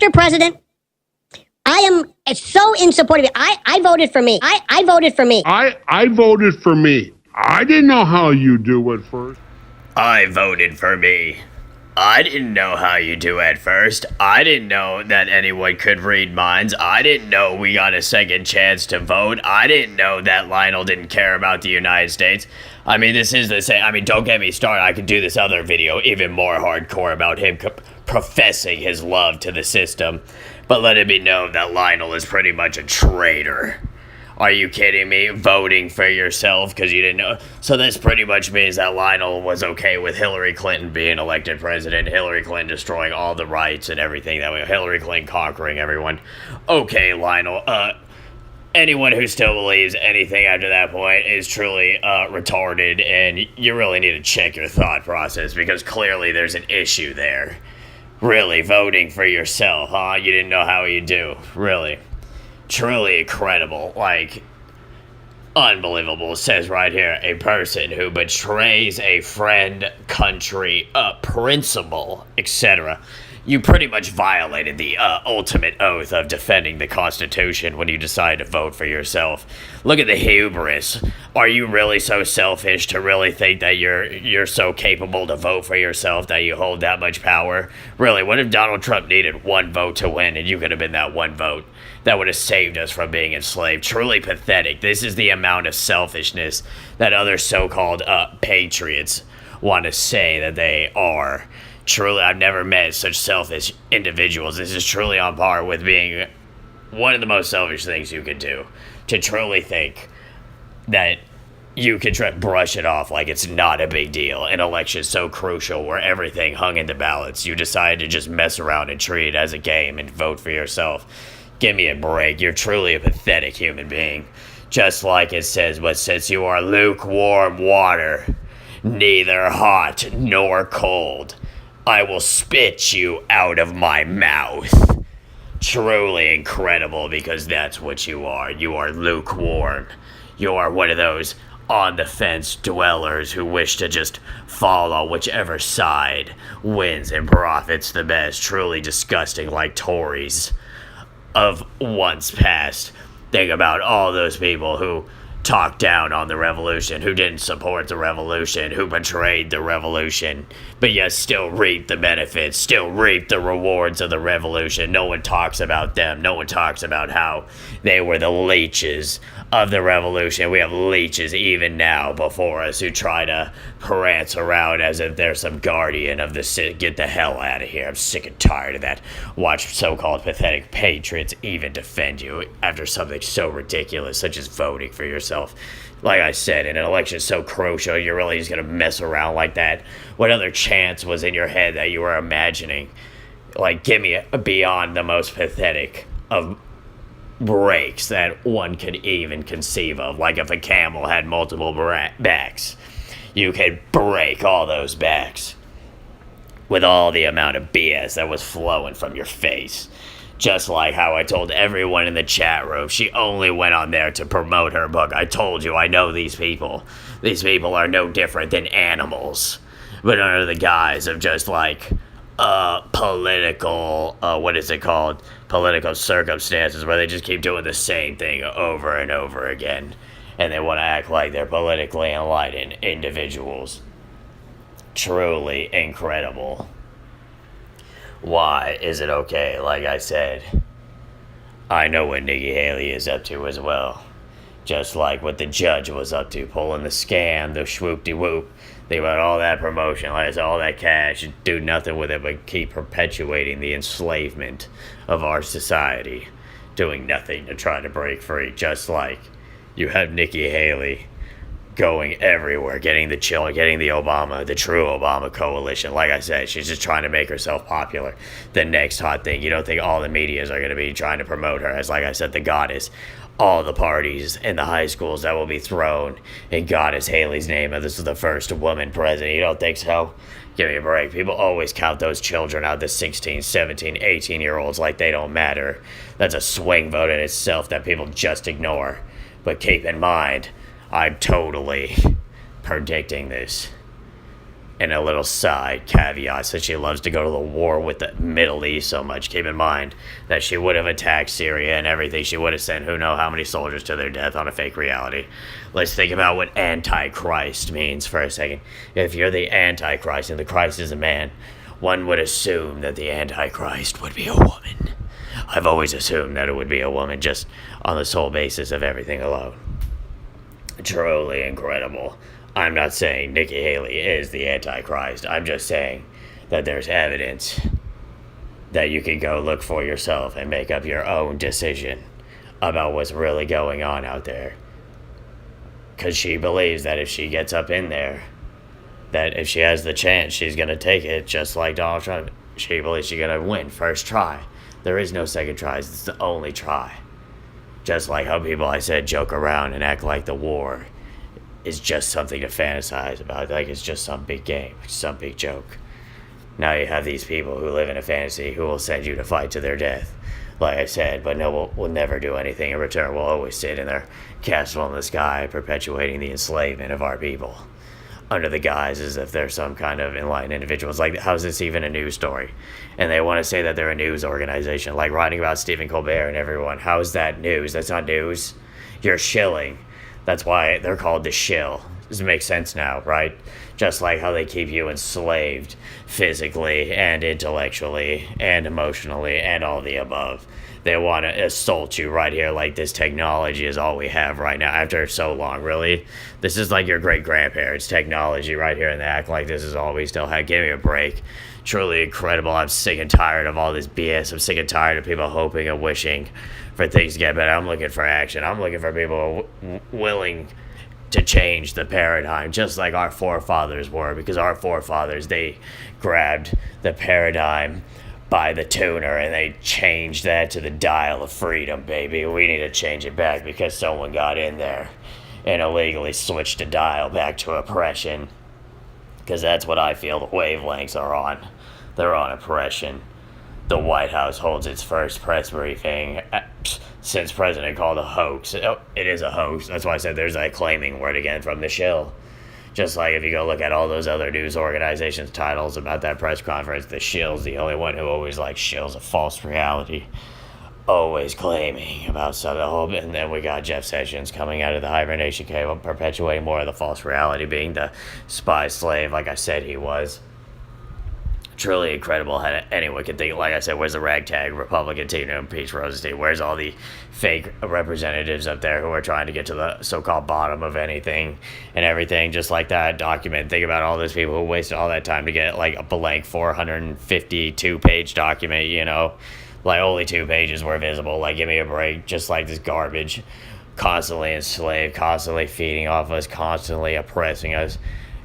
Mr. President, I am so in support of it. I voted for me. I voted for me. I voted for me. I didn't know how you do at first. I voted for me. I didn't know how you do at first. I didn't know that anyone could read minds. I didn't know we got a second chance to vote. I didn't know that Lionel didn't care about the United States. I mean, this is the same. I mean, don't get me started. I could do this other video, even more hardcore, about him professing his love to the system. But let it be known that Lionel is pretty much a traitor. Are you kidding me? Voting for yourself because you didn't know? So this pretty much means that Lionel was okay with Hillary Clinton being elected president, Hillary Clinton destroying all the rights and everything that way, Hillary Clinton conquering everyone. Okay, Lionel, anyone who still believes anything after that point is truly retarded, and you really need to check your thought process because clearly there's an issue there. Really, voting for yourself, huh? You didn't know how you do. Really. Truly incredible, like, unbelievable. It says right here, a person who betrays a friend, country, principle, etc. You pretty much violated the ultimate oath of defending the Constitution when you decide to vote for yourself. Look at the hubris. Are you really so selfish to really think that you're so capable to vote for yourself that you hold that much power? Really, what if Donald Trump needed one vote to win and you could have been that one vote? That would have saved us from being enslaved. Truly pathetic. This is the amount of selfishness that other so-called patriots want to say that they are. Truly, I've never met such selfish individuals. This is truly on par with being one of the most selfish things you could do. To truly think that you could try to brush it off like it's not a big deal. An election so crucial where everything hung in the balance. You decide to just mess around and treat it as a game and vote for yourself. Give me a break. You're truly a pathetic human being. Just like it says, but since you are lukewarm water, neither hot nor cold, I will spit you out of my mouth. Truly incredible because that's what you are. You are lukewarm. You are one of those on-the-fence dwellers who wish to just fall on whichever side wins and profits the best. Truly disgusting, like Tories of once past. Think about all those people who talked down on the revolution, who didn't support the revolution, who betrayed the revolution, but yet still reaped the benefits, still reaped the rewards of the revolution. No one talks about them. No one talks about how they were the leeches of the revolution. We have leeches even now before us who try to prance around as if they're some guardian of the city. Get the hell out of here. I'm sick and tired of that. Watch so-called pathetic patriots even defend you after something so ridiculous, such as voting for yourself. Like I said, in an election so crucial, you're really just going to mess around like that. What other chance was in your head that you were imagining? Like, give me beyond the most pathetic of breaks that one could even conceive of. Like if a camel had multiple backs, you could break all those backs with all the amount of BS that was flowing from your face. Just like how I told everyone in the chat room, she only went on there to promote her book. I told you, I know these people. These people are no different than animals. But under the guise of just like, political, political circumstances where they just keep doing the same thing over and over again. And they want to act like they're politically enlightened individuals. Truly incredible. Why is it okay? Like I said, I know what Nikki Haley is up to as well. Just like what the judge was up to, pulling the scam, the swoop-de-whoop. They want all that promotion, like all that cash, do nothing with it but keep perpetuating the enslavement of our society. Doing nothing to try to break free. Just like you have Nikki Haley going everywhere, getting the Obama, the true Obama coalition. Like I said, she's just trying to make herself popular. The next hot thing. You don't think all the medias are going to be trying to promote her as, like I said, the goddess. All the parties in the high schools that will be thrown in Goddess Haley's name. And this is the first woman president. You don't think so? Give me a break. People always count those children out, the 16, 17, 18-year-olds, like they don't matter. That's a swing vote in itself that people just ignore. But keep in mind, I'm totally predicting this. And a little side caveat, since she loves to go to the war with the Middle East so much, keep in mind that she would have attacked Syria and everything. She would have sent who knows how many soldiers to their death on a fake reality. Let's think about what Antichrist means for a second. If you're the Antichrist and the Christ is a man, one would assume that the Antichrist would be a woman. I've always assumed that it would be a woman just on the sole basis of everything alone. Truly incredible. I'm not saying Nikki Haley is the Antichrist. I'm just saying that there's evidence that you can go look for yourself and make up your own decision about what's really going on out there. Because she believes that if she gets up in there, that if she has the chance, she's going to take it, just like Donald Trump. She believes she's going to win first try. There is no second tries. It's the only try. Just like how people, I said, joke around and act like the war is just something to fantasize about, like it's just some big game, some big joke. Now you have these people who live in a fantasy who will send you to fight to their death, like I said, but no, we'll never do anything in return. We'll always sit in their castle in the sky, perpetuating the enslavement of our people, under the guise as if they're some kind of enlightened individuals. Like, how's this even a news story? And they want to say that they're a news organization, like writing about Stephen Colbert and everyone. How is that news? That's not news. You're shilling. That's why they're called the shill. Does it make sense now, right? Just like how they keep you enslaved physically and intellectually and emotionally and all the above. They want to assault you right here, like this technology is all we have right now after so long. Really? This is like your great-grandparents' technology right here, and they act like this is all we still have. Give me a break. Truly incredible. I'm sick and tired of all this BS. I'm sick and tired of people hoping and wishing for things to get better. I'm looking for action. I'm looking for people willing to change the paradigm, just like our forefathers were, because our forefathers, they grabbed the paradigm by the tuner and they changed that to the dial of freedom, baby. We need to change it back because someone got in there and illegally switched the dial back to oppression, because that's what I feel the wavelengths are on. They're on oppression. The White House holds its first press briefing since President called a hoax. Oh, it is a hoax. That's why I said there's that claiming word again from the shill. Just like if you go look at all those other news organizations' titles about that press conference, the shill's the only one who always shills a false reality. Always claiming about something. And then we got Jeff Sessions coming out of the hibernation cave, perpetuating more of the false reality, being the spy slave like I said he was. Truly incredible how anyone can think. Like I said, where's the ragtag Republican team to impeach Rosenstein? Where's all the fake representatives up there who are trying to get to the so-called bottom of anything and everything? Just like that document. Think about all those people who wasted all that time to get like a blank 452-page document, you know? Like only 2 pages were visible. Like, give me a break. Just like this garbage. Constantly enslaved, constantly feeding off us, constantly oppressing us.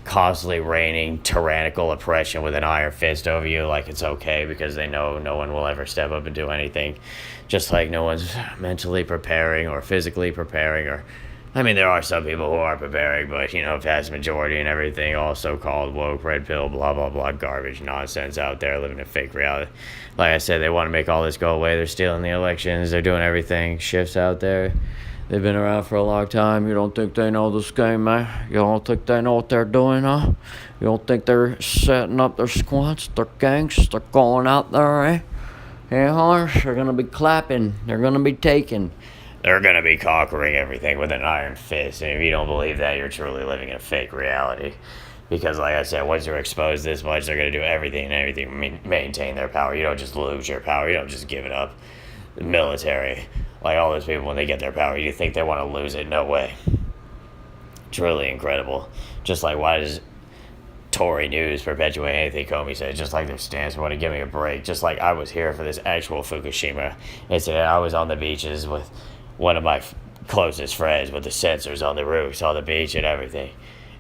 Constantly reigning tyrannical oppression with an iron fist over you, like it's okay because they know no one will ever step up and do anything. Just like no one's mentally preparing or physically preparing, or I mean, there are some people who are preparing, but you know, vast majority and everything, all so-called woke, red pill, blah blah blah, garbage nonsense out there living a fake reality. Like I said, they want to make all this go away. They're stealing the elections. They're doing everything. Shifts out there. They've been around for a long time. You don't think they know this game, man? You don't think they know what they're doing, huh? You don't think they're setting up their squads, their gangs? They're going out there, eh? Hey, Harsh, they're gonna be clapping. They're gonna be taking. They're gonna be conquering everything with an iron fist. And if you don't believe that, you're truly living in a fake reality. Because, like I said, once you're exposed this much, they're gonna do everything to maintain their power. You don't just lose your power. You don't just give it up. The military, like all those people, when they get their power, you think they want to lose it? No way. Truly incredible. Just like, why does Tory News perpetuate anything Comey said? Just like their stance, want to give me a break. Just like I was here for this actual Fukushima incident. I was on the beaches with one of my closest friends with the sensors on the roofs, on the beach and everything.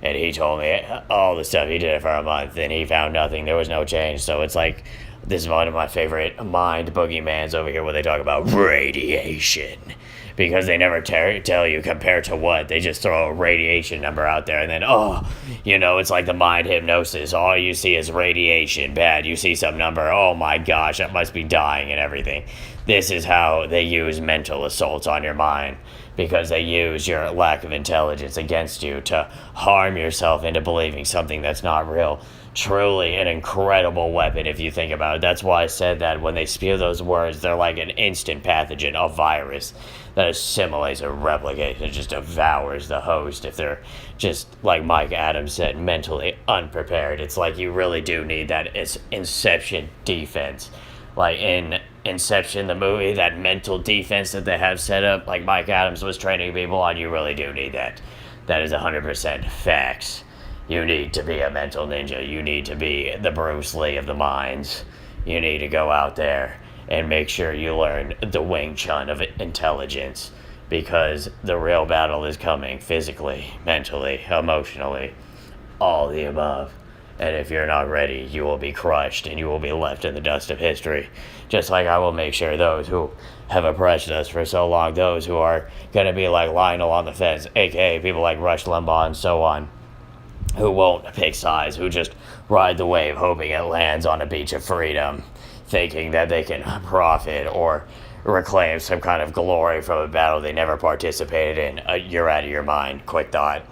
And he told me all the stuff he did for a month, and he found nothing. There was no change. So it's like, this is one of my favorite mind boogeymans over here where they talk about radiation. Because they never tell you compared to what. They just throw a radiation number out there and then, it's like the mind hypnosis. All you see is radiation. Bad. You see some number. Oh my gosh, that must be dying and everything. This is how they use mental assaults on your mind. Because they use your lack of intelligence against you to harm yourself into believing something that's not real. truly an incredible weapon if you think about it. That's why I said that when they spew those words, they're like an instant pathogen, a virus that assimilates or replicates and just devours the host if they're just, like Mike Adams said, mentally unprepared. It's like you really do need that Inception defense. Like in Inception, the movie, that mental defense that they have set up, like Mike Adams was training people on, you really do need that. That is 100% facts. You need to be a mental ninja. You need to be the Bruce Lee of the minds. You need to go out there and make sure you learn the Wing Chun of intelligence, because the real battle is coming physically, mentally, emotionally, all the above. And if you're not ready, you will be crushed and you will be left in the dust of history. Just like I will make sure those who have oppressed us for so long, those who are going to be like Lionel on the fence, aka people like Rush Limbaugh and so on, who won't pick sides, who just ride the wave hoping it lands on a beach of freedom, thinking that they can profit or reclaim some kind of glory from a battle they never participated in. You're out of your mind. Quick thought.